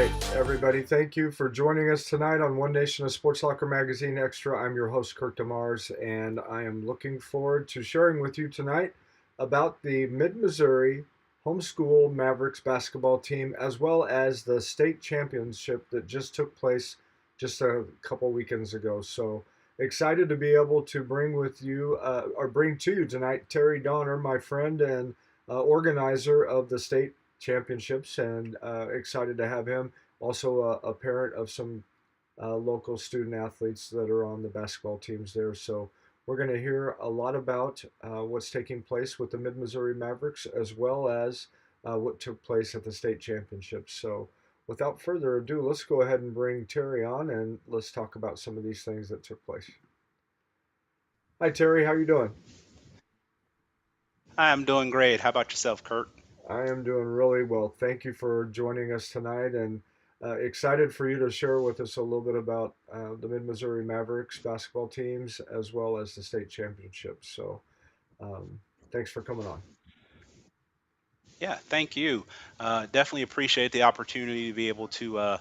right, everybody. Thank you for joining us tonight on One Nation of Sports Locker Magazine Extra. I'm your host, Kirk DeMars, and I am looking forward to sharing with you tonight about the Mid-Missouri Homeschool Mavericks basketball team, as well as the state championship that just took place just a couple weekends ago. So excited to be able to bring to you tonight Terry Donner, my friend and organizer of the state championships, and excited to have him. Also, a parent of some local student athletes that are on the basketball teams there. So we're going to hear a lot about what's taking place with the Mid-Missouri Mavericks, as well as what took place at the state championships. So without further ado, let's go ahead and bring Terry on, and let's talk about some of these things that took place. Hi, Terry. How you doing? Hi, I'm doing great. How about yourself, Kurt? I am doing really well. Thank you for joining us tonight, and excited for you to share with us a little bit about the Mid-Missouri Mavericks basketball teams as well as the state championships. So, um, thanks for coming on. Yeah, thank you. Definitely appreciate the opportunity to be able to,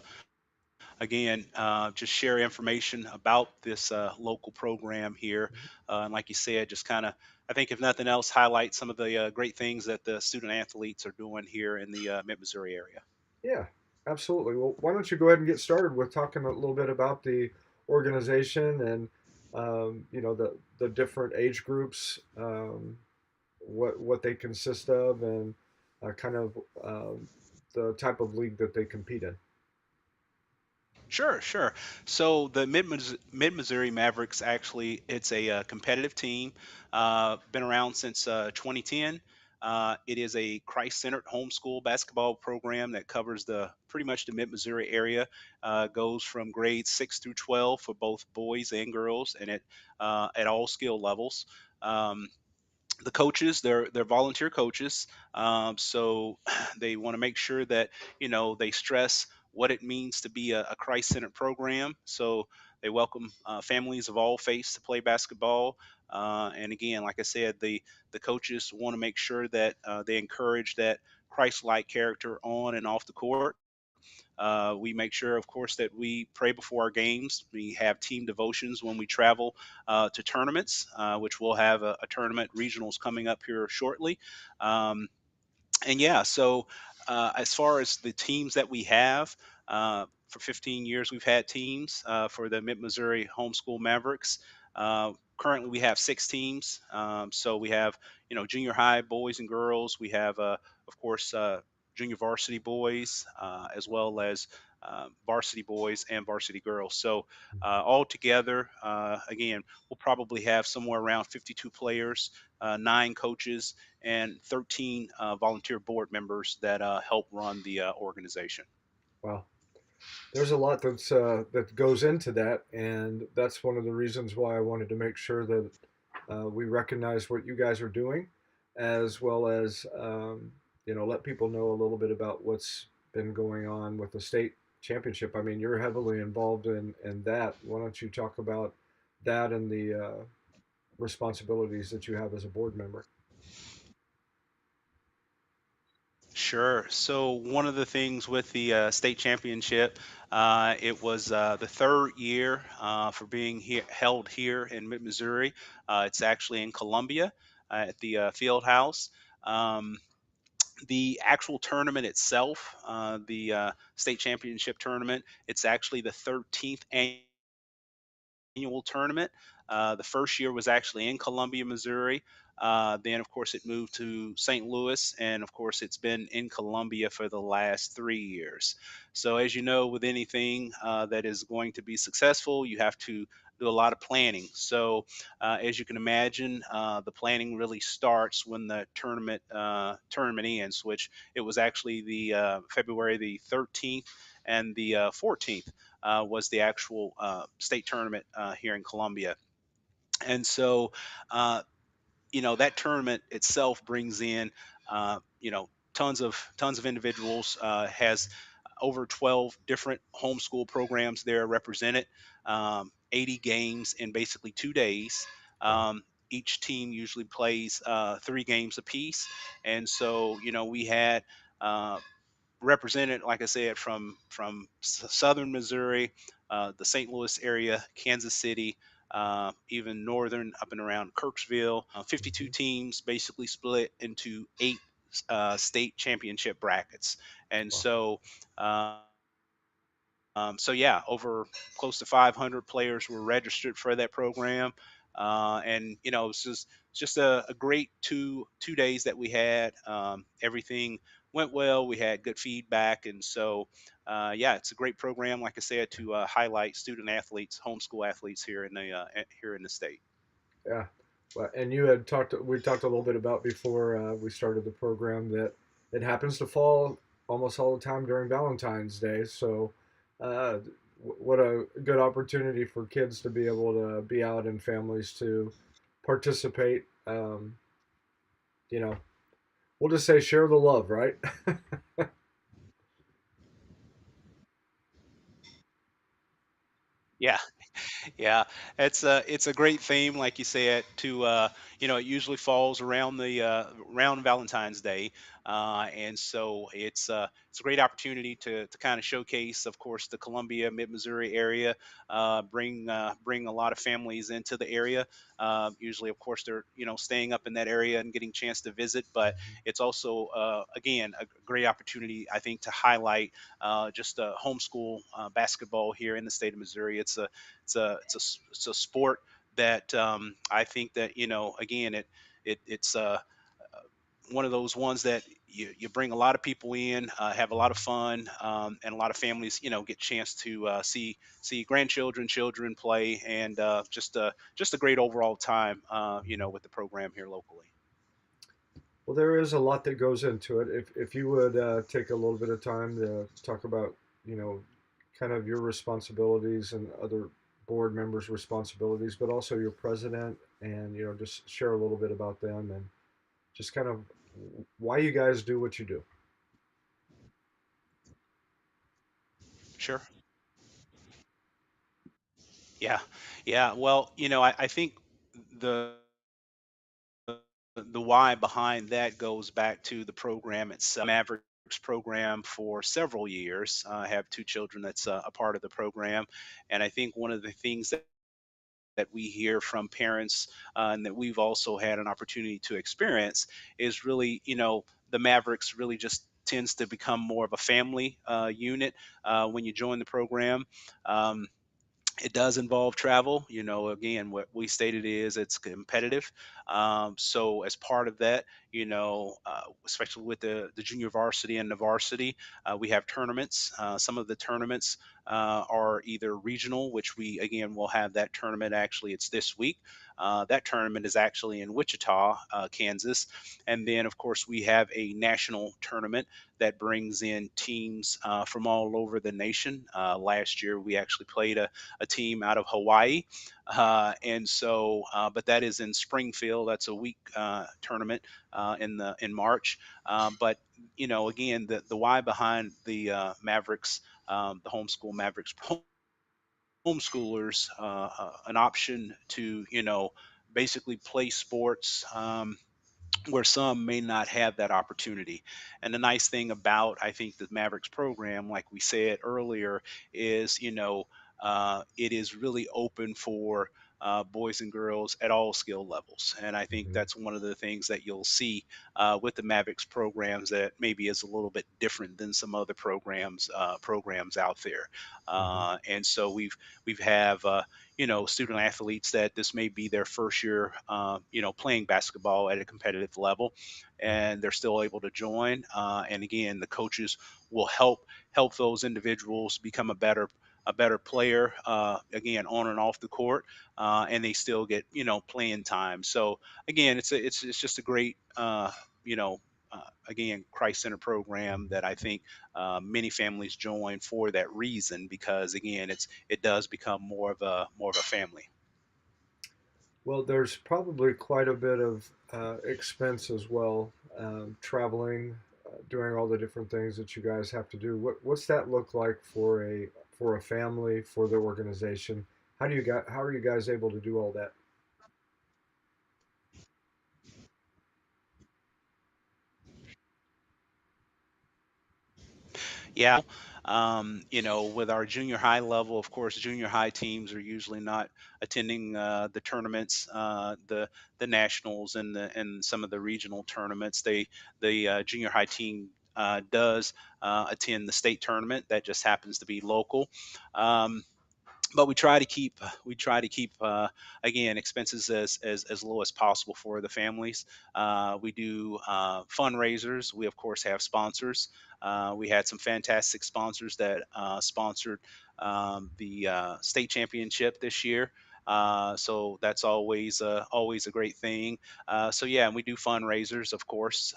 again, just share information about this local program here. And like you said, just kind of, I think if nothing else, highlight some of the great things that the student athletes are doing here in the Mid-Missouri area. Yeah, absolutely. Well, why don't you go ahead and get started with talking a little bit about the organization and the different age groups, what they consist of, and kind of the type of league that they compete in. Sure, sure. So the Mid-Missouri Mavericks actually, it's a competitive team. Been around since 2010. It is a Christ-centered homeschool basketball program that covers the pretty much the Mid-Missouri area. Goes from grades 6 through 12 for both boys and girls, and at all skill levels. Um, the coaches, they're volunteer coaches, so they want to make sure that they stress what it means to be a Christ-centered program. So they welcome families of all faiths to play basketball. And again, like I said, the coaches want to make sure that they encourage that Christ-like character on and off the court. We make sure, of course, that we pray before our games. We have team devotions when we travel to tournaments, which we'll have a tournament regionals coming up here shortly. Um, and yeah, so as far as the teams that we have, for 15 years we've had teams for the Mid-Missouri Homeschool Mavericks. Currently, we have 6 teams. So we have, junior high boys and girls. We have, of course, junior varsity boys, as well as varsity boys and varsity girls. So all together, again, we'll probably have somewhere around 52 players, 9 coaches, and 13 volunteer board members that help run the organization. Wow. There's a lot that goes into that, and that's one of the reasons why I wanted to make sure that we recognize what you guys are doing, as well as let people know a little bit about what's been going on with the state championship. I mean, you're heavily involved in that. Why don't you talk about that and the responsibilities that you have as a board member? Sure. So one of the things with the state championship, it was the third year for being held here in Mid-Missouri. It's actually in Columbia at the field house. Um, the actual tournament itself, the state championship tournament, it's actually the 13th annual tournament. The first year was actually in Columbia, Missouri. Then, of course, it moved to St. Louis, and of course, it's been in Columbia for the last 3 years. So, as you know, with anything that is going to be successful, you have to do a lot of planning. So, as you can imagine, the planning really starts when the tournament ends, which it was actually the February the 13th and the 14th was the actual state tournament here in Columbia. And so, uh, that tournament itself brings in, tons of individuals. Has over 12 different homeschool programs there represented. 80 games in basically 2 days. Wow. Each team usually plays 3 games apiece, and so we had. Uh, represented, like I said, from southern Missouri, the St. Louis area, Kansas City, even northern up and around Kirksville. 52 Mhm. teams basically split into eight state championship brackets, and Wow. so yeah, over close to 500 players were registered for that program, and it's just a great two days that we had. Everything went well. We had good feedback, and so yeah, it's a great program. Like I said, to highlight student athletes, homeschool athletes here in the state. Yeah. Well, and you had talked. We talked a little bit about before we started the program that it happens to fall almost all the time during Valentine's Day. So, uh, what a good opportunity for kids to be able to be out and families to participate. You know, we'll just say share the love, right? Yeah. Yeah, it's a great theme, like you said. It usually falls around the around Valentine's Day, and so it's a great opportunity to kind of showcase, of course, the Columbia, Mid-Missouri area. Bring a lot of families into the area. Usually, of course, they're staying up in that area and getting a chance to visit. But it's also again a great opportunity, I think, to highlight just homeschool basketball here in the state of Missouri. It's a sport that I think that again it's one of those ones that you bring a lot of people in, have a lot of fun, and a lot of families get a chance to see grandchildren, children play, and just a great overall time with the program here locally. Well, there is a lot that goes into it. If you would take a little bit of time to talk about, you know, kind of your responsibilities and other board members' responsibilities, but also your president, and just share a little bit about them and just kind of why you guys do what you do. Sure. Yeah. Yeah. Well, I think the the why behind that goes back to the program itself. Mavericks program for several years. I have two children that's a part of the program, and I think one of the things that we hear from parents, and that we've also had an opportunity to experience is really, the Mavericks really just tends to become more of a family unit when you join the program. Um, it does involve travel. Again, what we stated is it's competitive. So as part of that, especially with the junior varsity and the varsity, we have tournaments. Some of the tournaments are either regional, which we again will have that tournament. Actually, it's this week. That tournament is actually in Wichita, Kansas, and then of course we have a national tournament that brings in teams from all over the nation. Last year, we actually played a team out of Hawaii. But that is in Springfield. That's a week tournament in March. But again, the why behind the Mavericks, the homeschool Mavericks homeschoolers, an option to basically play sports. Where some may not have that opportunity. And the nice thing about, I think, the Mavericks program, like we said earlier, is it is really open for boys and girls at all skill levels. And I think Hmm. that's one of the things that you'll see with the Mavericks programs that maybe is a little bit different than some other programs out there. Hmm. And so we've have student athletes that this may be their first year, playing basketball at a competitive level, and they're still able to join. And again, the coaches will help those individuals become a better player, again, on and off the court, and they still get playing time. So again, it's just a great you know. Again, Christ Center program that I think many families join for that reason, because again, it does become more of a family. Well, there's probably quite a bit of expense as well, traveling, doing all the different things that you guys have to do. What's that look like for a family, for the organization? How are you guys able to do all that? Yeah. With our junior high level, of course, junior high teams are usually not attending the tournaments, the nationals and some of the regional tournaments. The junior high team does attend the state tournament that just happens to be local. Um, but we try to keep again expenses as low as possible for the families. We do fundraisers. We of course have sponsors. We had some fantastic sponsors that sponsored the state championship this year. So that's always a great thing. So yeah, and we do fundraisers, of course.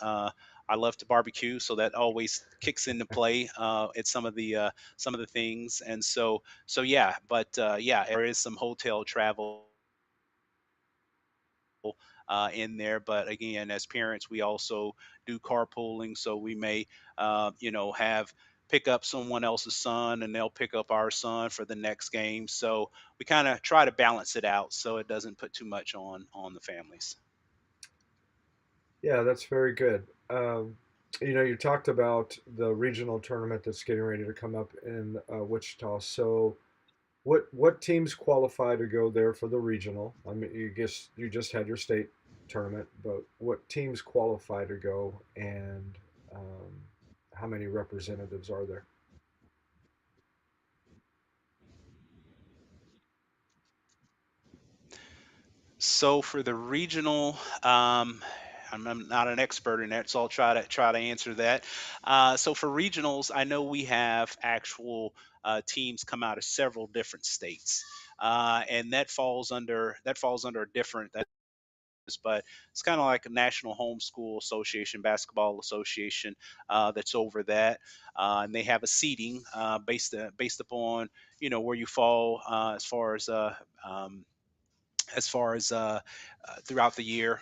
I love to barbecue, so that always kicks into play at some of the things. And so yeah, but yeah, there is some hotel travel in there. But again, as parents, we also do carpooling, so we may, have pick up someone else's son, and they'll pick up our son for the next game. So we kind of try to balance it out so it doesn't put too much on the families. Yeah, that's very good. You talked about the regional tournament that's getting ready to come up in Wichita. So, what teams qualify to go there for the regional? I mean, you just had your state tournament, but what teams qualify to go, and um, how many representatives are there? So for the regional, I'm not an expert in that, so I'll try to answer that. So for regionals, I know we have actual teams come out of several different states, and that falls under a different. But it's kind of like a National Homeschool Association, Basketball Association that's over that, and they have a seating based upon where you fall um, as far as throughout the year,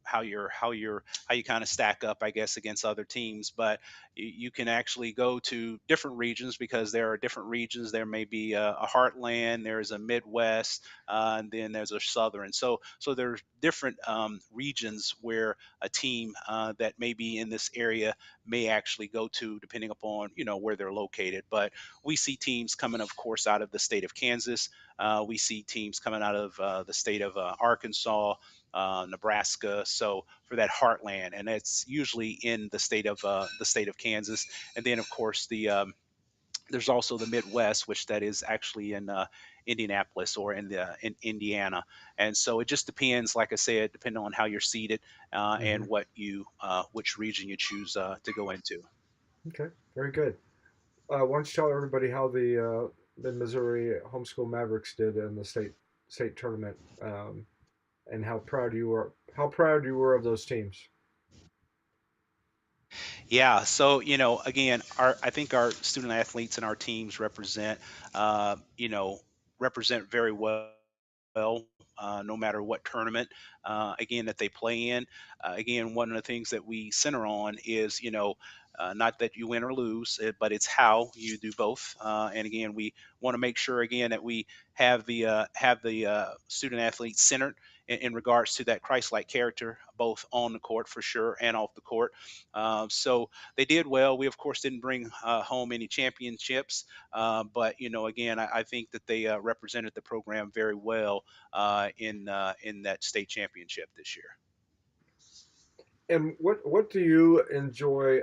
how you kind of stack up, I guess, against other teams. But you can actually go to different regions because there are different regions. There may be a heartland, there's a Midwest, and then there's a southern. So there's different regions where a team that may be in this area may actually go to, depending upon where they're located. But we see teams coming, of course, out of the state of Kansas. We see teams coming out of the state of Arkansas, Nebraska. So for that heartland, and it's usually in the state of Kansas. And then of course there's also the Midwest, which that is actually in Indianapolis or in Indiana. And so it just depends, like I said, depending on how you're seated Hmm. and which region you choose to go into. Okay, very good. Why don't you tell everybody how the Missouri Homeschool Mavericks did in the state tournament, and how proud you were of those teams. Yeah. So, again, I think our student athletes and our teams uh, you know, represent very well, no matter what tournament, again, that they play in. Again, one of the things that we center on is, not that you win or lose, but it's how you do both. And again, we want to make sure again that we have the student athletes centered in regards to that Christ-like character, both on the court for sure and off the court. So they did well. We of course didn't bring home any championships, but again, I think that they represented the program very well in that state championship this year. And what do you enjoy?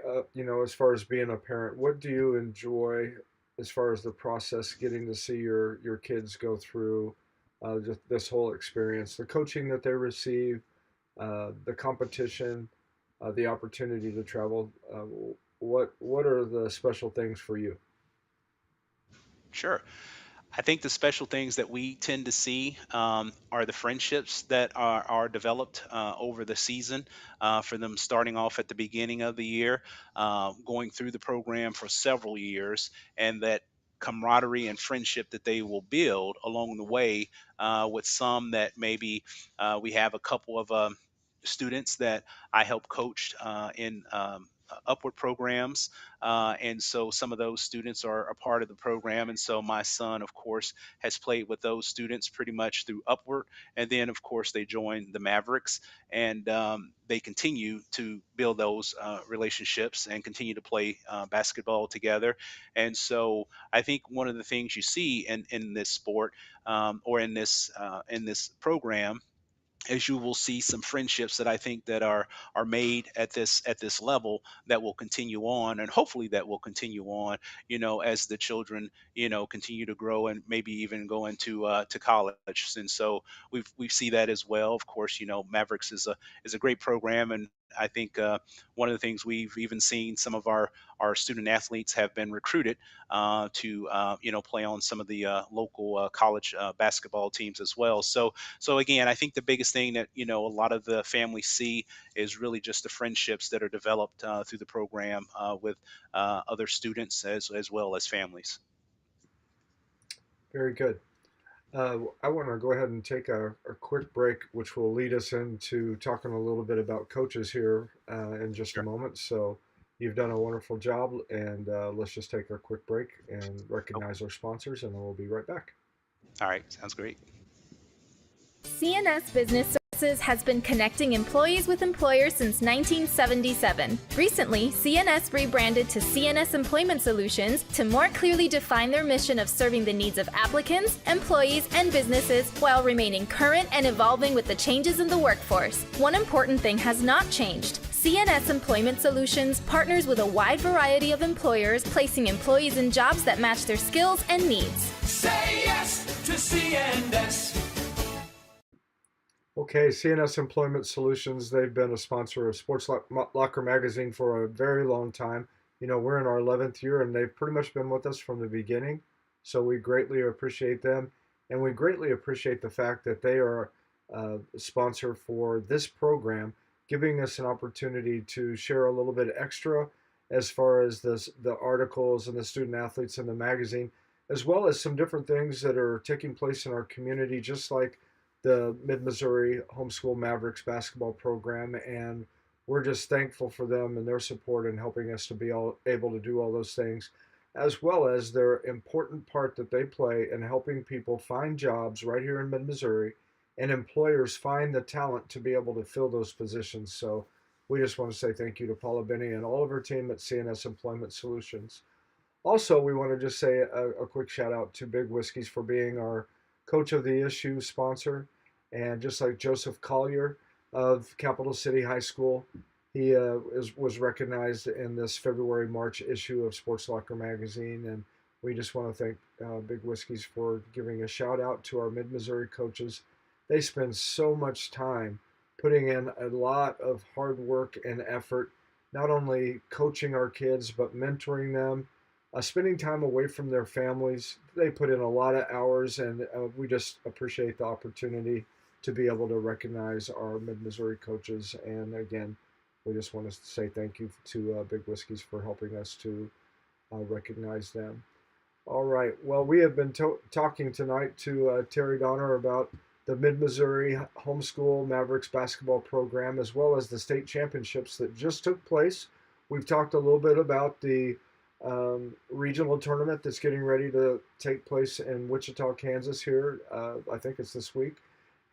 As far as being a parent, what do you enjoy as far as the process, getting to see your kids go through just this whole experience, the coaching that they receive, the competition, the opportunity to travel. What are the special things for you? Sure. I think the special things that we tend to see are the friendships that are developed over the season, for them starting off at the beginning of the year, going through the program for several years, and that camaraderie and friendship that they will build along the way, with some that maybe we have a couple of students that I help coach in. upward programs, and so some of those students are a part of the program. And so my son, of course, has played with those students pretty much through upward, and then of course they join the Mavericks, and they continue to build those relationships and continue to play basketball together. And so I think one of the things you see in this sport, or in this program, as you will see some friendships that I think that are made at this level that will continue on, and hopefully that will continue on, as the children, continue to grow and maybe even go into to college. And so we see that as well. Of course, Mavericks is a great program, and I think one of the things we've even seen, some of our student athletes have been recruited to play on some of the local college basketball teams as well. So again, I think the biggest thing that a lot of the families see is really just the friendships that are developed through the program with other students as well as families. Very good. I want to go ahead and take a quick break, which will lead us into talking a little bit about coaches here in just a Sure. moment. So you've done a wonderful job, and let's just take a quick break and Okay. recognize our sponsors, and then we'll be right back. All right. Sounds great. CNS Business Services has been connecting employees with employers since 1977. Recently, CNS rebranded to CNS Employment Solutions to more clearly define their mission of serving the needs of applicants, employees, and businesses while remaining current and evolving with the changes in the workforce. One important thing has not changed. CNS Employment Solutions partners with a wide variety of employers, placing employees in jobs that match their skills and needs. Say yes to CNS. Okay, CNS Employment Solutions, they've been a sponsor of Locker Magazine for a very long time. We're in our 11th year, and they've pretty much been with us from the beginning. So we greatly appreciate them. And we greatly appreciate the fact that they are a sponsor for this program, giving us an opportunity to share a little bit extra as far as the articles and the student athletes in the magazine, as well as some different things that are taking place in our community, just like the Mid-Missouri Homeschool Mavericks Basketball program. And we're just thankful for them and their support in helping us to be able to do all those things, as well as their important part that they play in helping people find jobs right here in Mid-Missouri, and employers find the talent to be able to fill those positions. So we just want to say thank you to Paula Benny and all of her team at CNS Employment Solutions. Also, we want to just say a quick shout out to Big Whiskies for being our Coach of the Issue sponsor. And just like Joseph Collier of Capital City High School, he was recognized in this February March issue of Sports Locker magazine. And we just want to thank Big Whiskies for giving a shout out to our Mid Missouri coaches. They spend so much time putting in a lot of hard work and effort, not only coaching our kids, but mentoring them, spending time away from their families. They put in a lot of hours, and we just appreciate the opportunity to be able to recognize our Mid-Missouri coaches. And again, we just want to say thank you to Big Whiskies for helping us to recognize them. All right. Well, we have been talking tonight to Terry Donner about the Mid-Missouri Homeschool Mavericks basketball program, as well as the state championships that just took place. We've talked a little bit about the regional tournament that's getting ready to take place in Wichita, Kansas here. I think it's this week.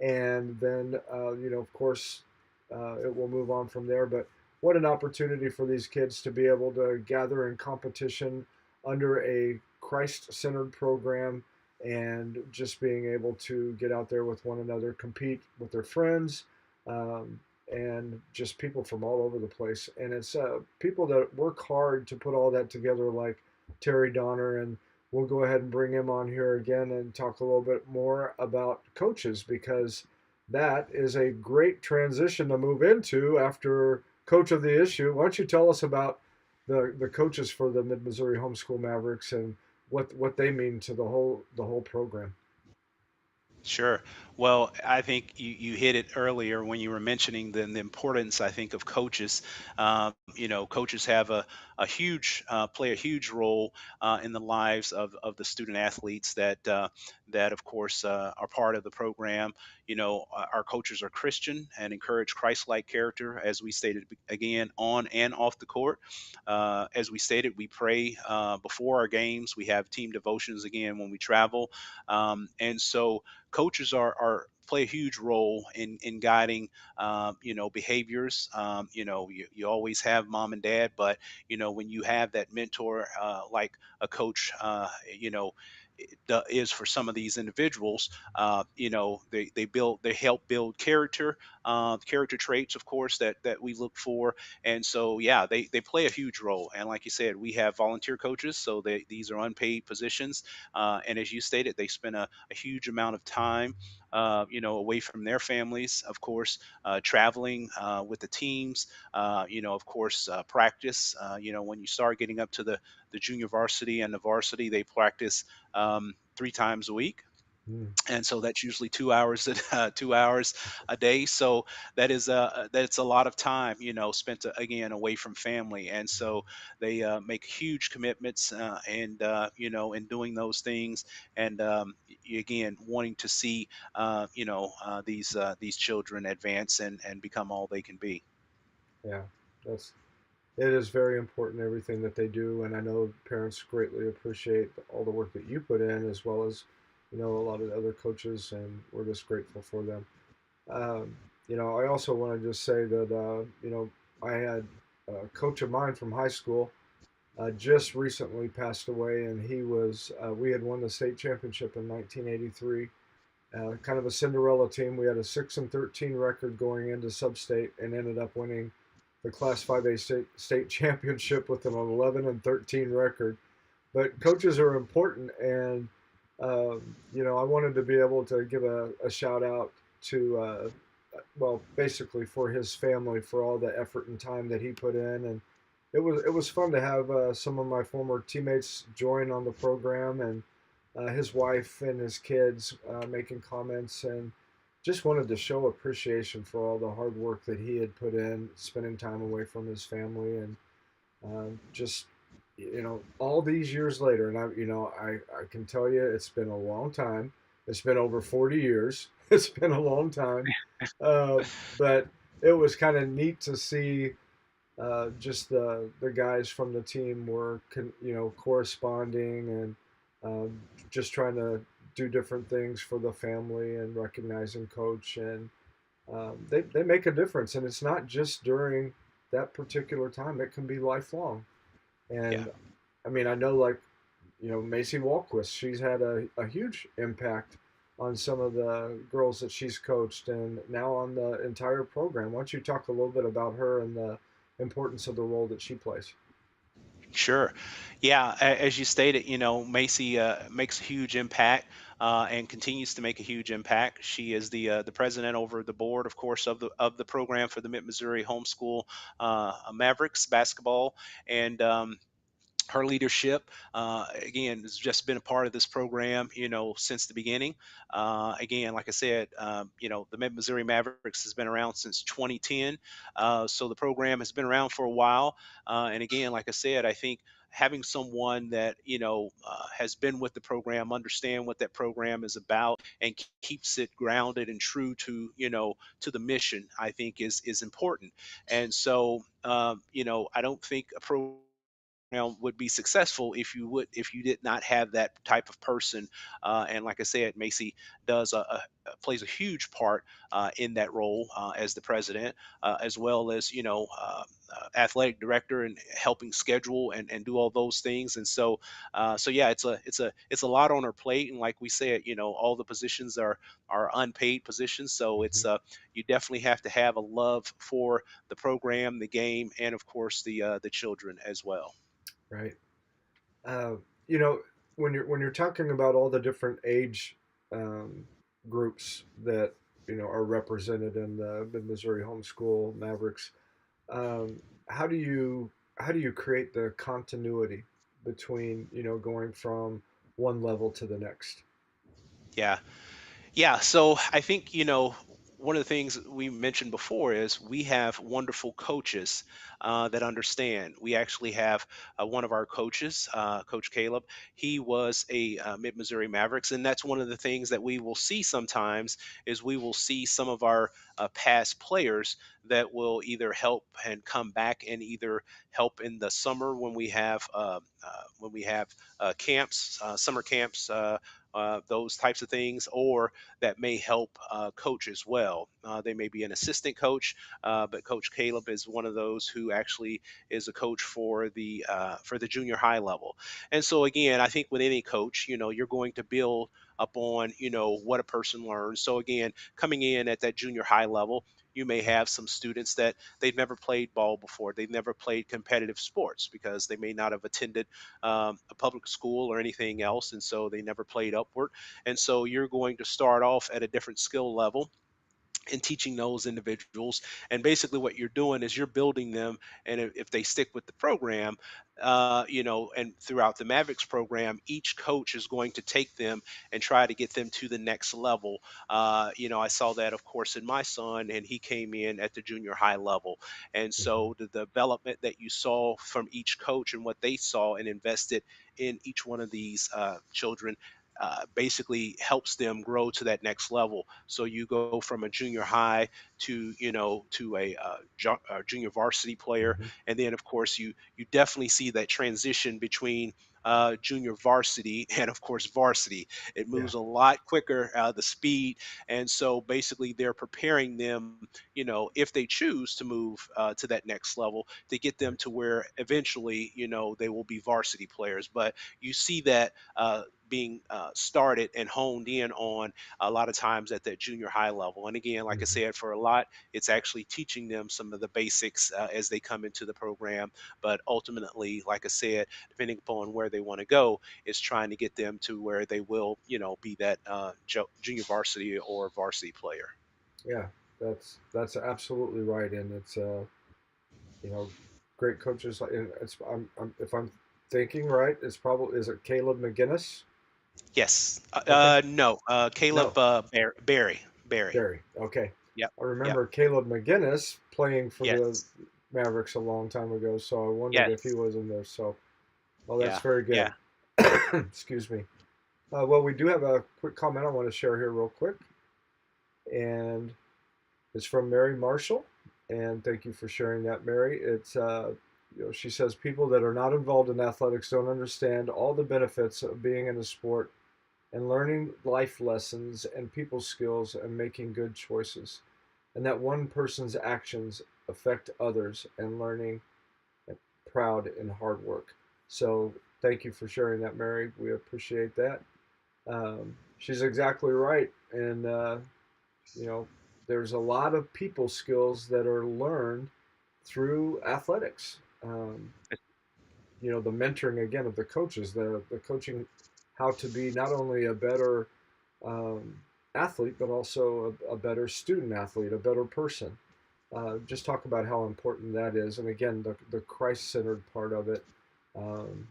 And then, of course, it will move on from there. But what an opportunity for these kids to be able to gather in competition under a Christ-centered program, and just being able to get out there with one another, compete with their friends, and just people from all over the place. And it's people that work hard to put all that together, like Terry Donner. And we'll go ahead and bring him on here again and talk a little bit more about coaches, because that is a great transition to move into after Coach of the Issue. Why don't you tell us about the coaches for the Mid-Missouri Homeschool Mavericks and what they mean to the whole program? Sure. Well, I think you hit it earlier when you were mentioning the importance, I think, of coaches. Coaches have play a huge role in the lives of the student athletes that of course are part of the program. Our coaches are Christian and encourage Christ-like character, as we stated again, on and off the court. As we stated, we pray before our games. We have team devotions again when we travel, and so coaches are play a huge role in guiding behaviors. You always have mom and dad, but when you have that mentor like a coach, is for some of these individuals. They help build character, character traits, of course, that we look for. And so, yeah, they play a huge role. And like you said, we have volunteer coaches, so these are unpaid positions. And as you stated, they spend a huge amount of time, away from their families, of course, traveling with the teams, of course, practice. When you start getting up to the junior varsity and the varsity, they practice 3 times a week. Mm, And so that's usually 2 hours, 2 hours a day. So that's a lot of time, spent again away from family. And so they make huge commitments, and in doing those things, and again wanting to see these children advance and become all they can be. yeah, that's it is very important everything that they do, and I know parents greatly appreciate all the work that you put in, as well as a lot of the other coaches, and we're just grateful for them. Um, I also want to just say that I had a coach of mine from high school just recently passed away, and he was we had won the state championship in 1983. Kind of a Cinderella team. We had a 6-13 record going into sub-state, and ended up winning the Class 5A state championship with an 11-13 record. But coaches are important, and I wanted to be able to give a shout out to, well, basically for his family for all the effort and time that he put in, and it was fun to have some of my former teammates join on the program, and his wife and his kids making comments, and just wanted to show appreciation for all the hard work that he had put in, spending time away from his family, and just all these years later, and I can tell you it's been a long time. It's been over 40 years. It's been a long time, uh, but it was kind of neat to see just the guys from the team were corresponding, and just trying to do different things for the family and recognizing coach, and they make a difference, and it's not just during that particular time. It can be lifelong. Yeah. And I mean, I know, like, Macy Walquist, she's had a huge impact on some of the girls that she's coached, and now on the entire program. Why don't you talk a little bit about her and the importance of the role that she plays? Sure. Yeah, as you stated, Macy makes a huge impact, and continues to make a huge impact. She is the president over the board, of course, of the program for the Mid-Missouri Homeschool Mavericks Basketball, and her leadership, again, has just been a part of this program, since the beginning. Again, like I said, the Mid-Missouri Mavericks has been around since 2010, so the program has been around for a while. And again, like I said, I think having someone that has been with the program, understand what that program is about, and keeps it grounded and true to the mission, I think is important. And so, I don't think a program would be successful if you did not have that type of person. And like I said, Macy plays a huge part in that role as the president, as well as athletic director, and helping schedule and do all those things. And so yeah, it's a lot on her plate. And like we said, all the positions are unpaid positions. So Mhm. you definitely have to have a love for the program, the game, and of course the children as well. Right. Uh, you know, when you're talking about all the different age um, groups that are represented in the Mid-Missouri Homeschool Mavericks, um, how do you create the continuity between going from one level to the next? Yeah. Yeah, so I think one of the things we mentioned before is we have wonderful coaches that understand. We actually have one of our coaches, Coach Caleb. He was a Mid-Missouri Mavericks, and that's one of the things that we will see sometimes is we will see some of our past players that will either help and come back and either help in the summer when we have camps, summer camps. Those types of things, or that may help coach as well. They may be an assistant coach, but Coach Caleb is one of those who actually is a coach for the junior high level. And so again, I think with any coach, you're going to build upon what a person learns. So again, coming in at that junior high level, you may have some students that they've never played ball before. They've never played competitive sports because they may not have attended a public school or anything else. And so they never played upward. And so you're going to start off at a different skill level and teaching those individuals. And basically what you're doing is you're building them. And if they stick with the program, and throughout the Mavericks program, each coach is going to take them and try to get them to the next level. I saw that, of course, in my son, and he came in at the junior high level. And Mhm. so the development that you saw from each coach and what they saw and invested in each one of these children basically helps them grow to that next level. So you go from a junior high to a junior varsity player, Mhm. and then of course you definitely see that transition between junior varsity and of course varsity. It Yeah. moves a lot quicker, the speed, and so basically they're preparing them, if they choose to move to that next level, to get them to where eventually they will be varsity players. But you see that being started and honed in on a lot of times at that junior high level. And again, like I Mhm. said, for a lot, it's actually teaching them some of the basics as they come into the program. But ultimately, like I said, depending upon where they want to go, is trying to get them to where they will, be that junior varsity or varsity player. Yeah. That's absolutely right, and it's you know, great coaches. And if I'm thinking right, it's probably is it Caleb McGinnis? Yes. Okay. No. No, Caleb Barry. Barry. Barry. Okay. Yep. I Yep. remember Caleb McGinnis playing for the Yes. Mavericks a long time ago, so I wondered if he Yes. was in there. So, well, that's Yeah. very Yeah. good. Excuse me. Well, we do have a quick comment I want to share here, real quick, and it's from Mary Marshall. And thank you for sharing that, Mary. She says people that are not involved in athletics don't understand all the benefits of being in a sport and learning life lessons and people skills and making good choices, and that one person's actions affect others and learning and proud and hard work. So thank you for sharing that, Mary. We appreciate that. She's exactly right, and you know, there's a lot of people skills that are learned through athletics. The mentoring again of the coaches, the coaching how to be not only a better um, athlete, but also a better student athlete, a better person. Just talk about how important that is, and again, the Christ centered part of it. Um,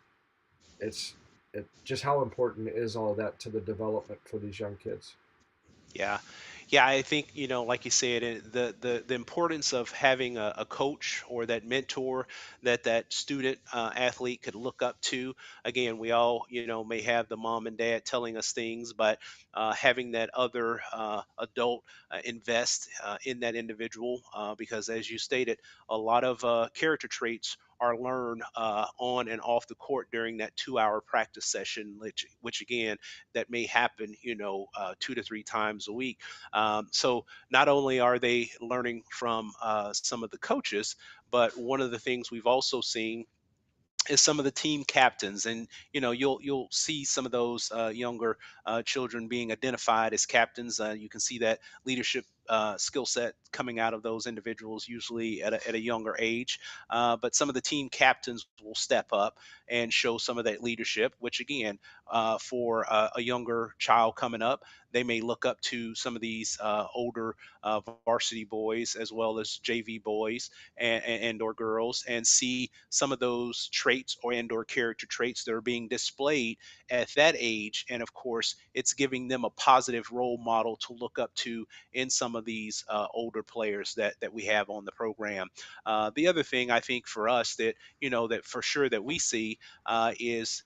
it's just how important is all that to the development for these young kids. Yeah, yeah. I think like you said, the importance of having a coach or that mentor that student athlete could look up to. Again, we all may have the mom and dad telling us things, but having that other adult invest in that individual, because as you stated, a lot of character traits are learned on and off the court during that 2 hour practice session, which again that may happen, 2 to 3 times a week. So not only are they learning from some of the coaches, but one of the things we've also seen is some of the team captains, and you'll see some of those younger children being identified as captains. You can see that leadership skill set coming out of those individuals usually at a younger age. But some of the team captains will step up and show some of that leadership, which again, for a younger child coming up, they may look up to some of these older varsity boys as well as JV boys and or girls, and see some of those traits or character traits that are being displayed at that age. And of course, it's giving them a positive role model to look up to in some of these older players that we have on the program. The other thing I think for us that that for sure that we see is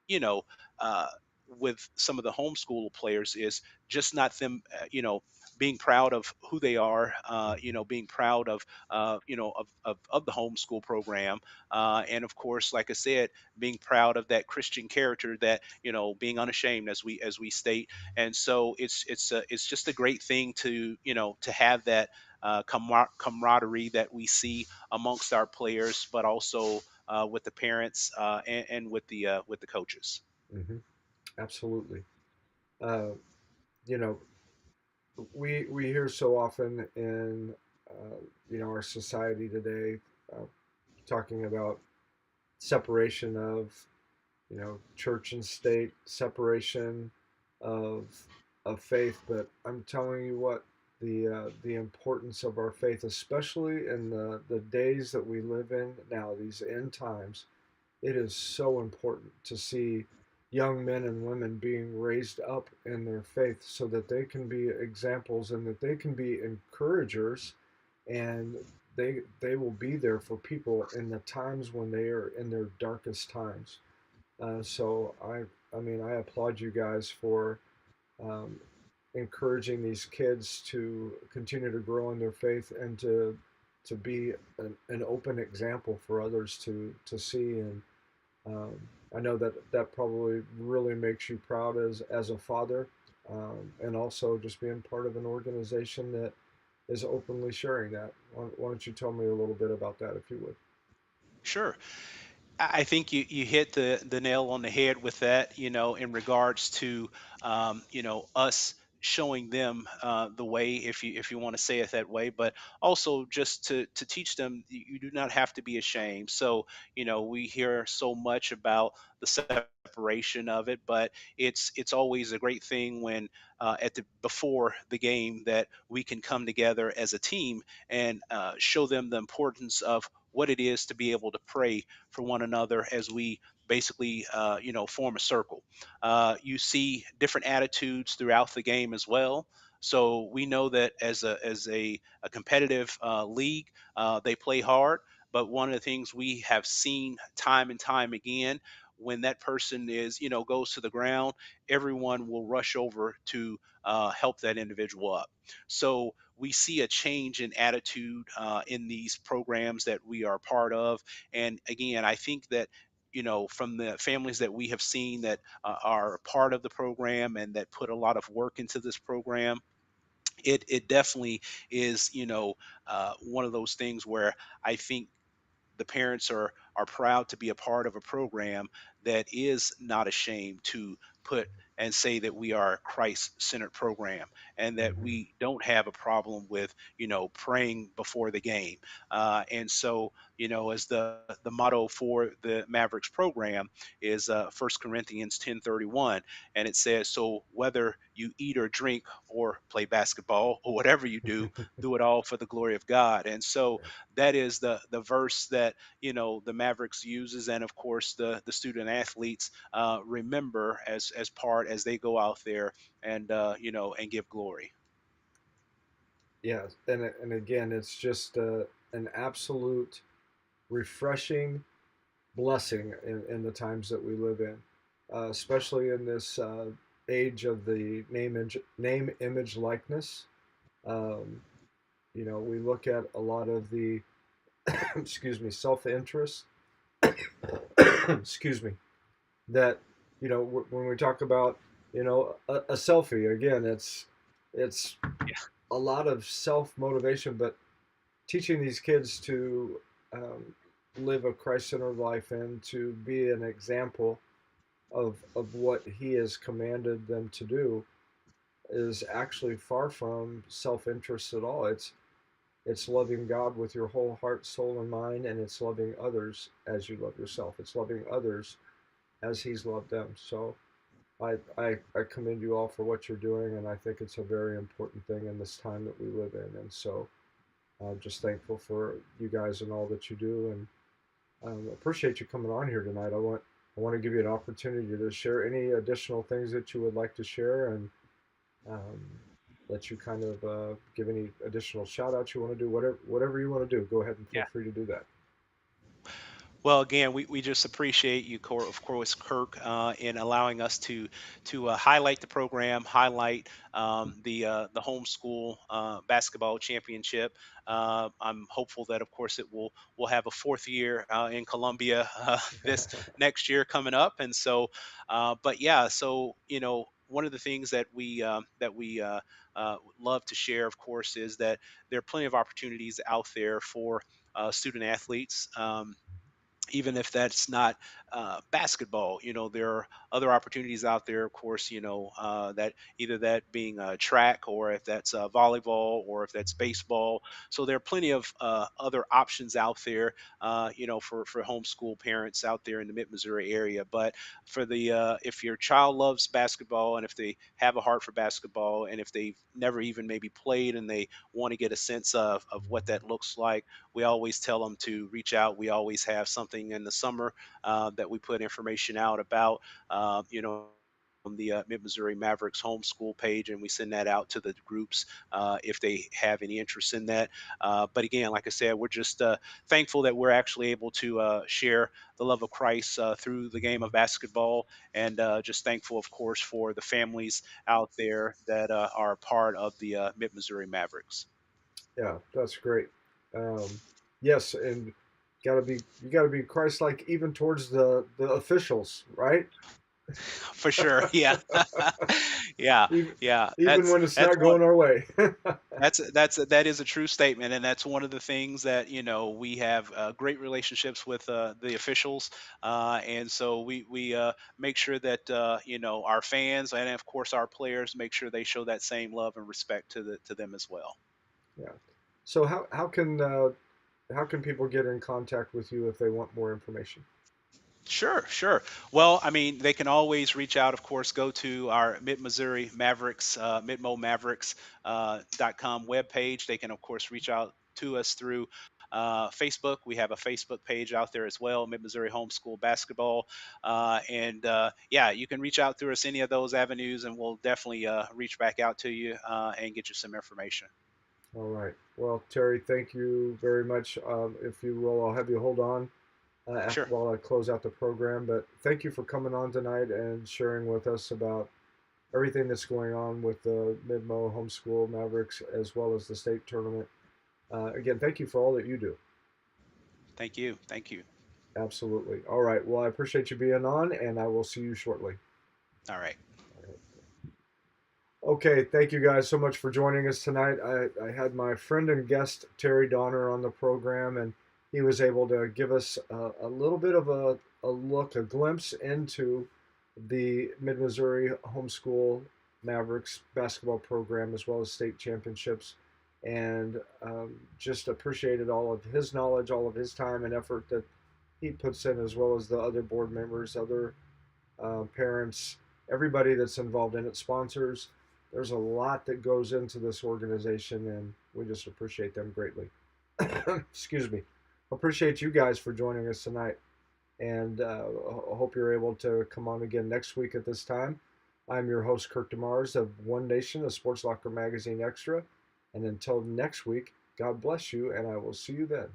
you know, uh, with some of the homeschool players is just not them, being proud of who they are, being proud of, of the homeschool program. And of course, like I said, being proud of that Christian character that, being unashamed as we state. And so it's just a great thing to, to have that camaraderie that we see amongst our players, but also with the parents and with the coaches. Hmm. Absolutely. Uh, you know, we hear so often in our society today, uh, talking about separation of church and state, separation of faith. But I'm telling you what, the importance of our faith, especially in the days that we live in now, these end times, it is so important to see young men and women being raised up in their faith so that they can be examples and that they can be encouragers, and they will be there for people in the times when they are in their darkest times. So I applaud you guys for um, encouraging these kids to continue to grow in their faith and to be an open example for others to see. And um, I know that that probably really makes you proud as a father, and also just being part of an organization that is openly sharing that. Why don't you tell me a little bit about that, if you would? Sure. I think you hit the nail on the head with that, in regards to us showing them the way, if you want to say it that way, but also just to teach them you do not have to be ashamed. So we hear so much about the separation of it, but it's always a great thing when at the before the game that we can come together as a team and show them the importance of what it is to be able to pray for one another as we basically form a circle. You see different attitudes throughout the game as well. So we know that as a competitive league, they play hard. But one of the things we have seen time and time again, when that person is goes to the ground, everyone will rush over to help that individual up. So we see a change in attitude in these programs that we are part of. And again, I think that from the families that we have seen that are part of the program and that put a lot of work into this program, it definitely is one of those things where I think the parents are proud to be a part of a program that is not ashamed to put and say that we are a Christ-centered program and that Hmm. we don't have a problem with praying before the game. And so as the motto for the Mavericks program is 1 Corinthians 10:31, and it says, so whether you eat or drink or play basketball or whatever you do it all for the glory of God. And so that is the verse that the Mavericks uses, and of course the student athletes remember as part as they go out there and and give glory. Yeah, and again, it's just an absolute refreshing blessing in the times that we live in, especially in this age of the name, image, likeness. Um, we look at a lot of the excuse me, self interest. Excuse me, that when we talk about a selfie, again, it's a lot of self motivation, but teaching these kids to live a Christ-centered life and to be an example of what He has commanded them to do is actually far from self-interest at all. It's loving God with your whole heart, soul, and mind, and it's loving others as you love yourself. It's loving others as He's loved them. So I commend you all for what you're doing, and I think it's a very important thing in this time that we live in. And so I'm just thankful for you guys and all that you do, and appreciate you coming on here tonight. I want to give you an opportunity to share any additional things that you would like to share, and um, let you kind of give any additional shout outs you want to do, whatever you want to do. Go ahead and feel Yeah. free to do that. Well, again, we just appreciate you, of course, Kirk, in allowing us to highlight the program, highlight the homeschool basketball championship. I'm hopeful that, of course, will have a fourth year in Columbia this next year coming up, and so, but yeah, so one of the things that we love to share, of course, is that there are plenty of opportunities out there for student athletes. Even if that's not basketball, there are other opportunities out there, of course, that either that being track, or if that's volleyball, or if that's baseball. So there are plenty of other options out there, for homeschool parents out there in the Mid-Missouri area. But for the if your child loves basketball, and if they have a heart for basketball, and if they've never even maybe played, and they want to get a sense of what that looks like, we always tell them to reach out. We always have something in the summer that we put information out about, on the Mid-Missouri Mavericks homeschool page, and we send that out to the groups if they have any interest in that. But again, like I said, we're just thankful that we're actually able to share the love of Christ through the game of basketball, and just thankful, of course, for the families out there that are a part of the Mid-Missouri Mavericks. Yeah, that's great. Um, yes, and you gotta be Christ-like even towards the officials, right? For sure. Yeah. Yeah. even Yeah. even That's when it's that's not one going our way. that is a true statement, and that's one of the things that we have great relationships with the officials, and so we make sure that our fans, and of course our players, make sure they show that same love and respect to them as well. Yeah. So how can people get in contact with you if they want more information? Sure, sure. Well, I mean, they can always reach out, of course, go to our Mid-Missouri Mavericks, Midmo Mavericks .com webpage. They can, of course, reach out to us through Facebook. We have a Facebook page out there as well, Mid-Missouri Homeschool Basketball. And yeah, you can reach out through us any of those avenues, and we'll definitely reach back out to you and get you some information. All right. Well, Terry, thank you very much. If you will, I'll have you hold on Sure. while I close out the program. But thank you for coming on tonight and sharing with us about everything that's going on with the Midmo Homeschool Mavericks as well as the state tournament. Again, thank you for all that you do. Thank you. Thank you. Absolutely. All right. Well, I appreciate you being on, and I will see you shortly. All right. Okay, thank you guys so much for joining us tonight. I had my friend and guest Terry Donner on the program, and he was able to give us a little bit of a look, a glimpse into the Mid Missouri Homeschool Mavericks basketball program as well as state championships, and just appreciated all of his knowledge, all of his time and effort that he puts in, as well as the other board members, other parents, everybody that's involved in it, sponsors. There's a lot that goes into this organization, and we just appreciate them greatly. Excuse me. Appreciate you guys for joining us tonight, and I hope you're able to come on again next week at this time. I'm your host, Kirk DeMars of One Nation, a Sports Locker Magazine Extra. And until next week, God bless you, and I will see you then.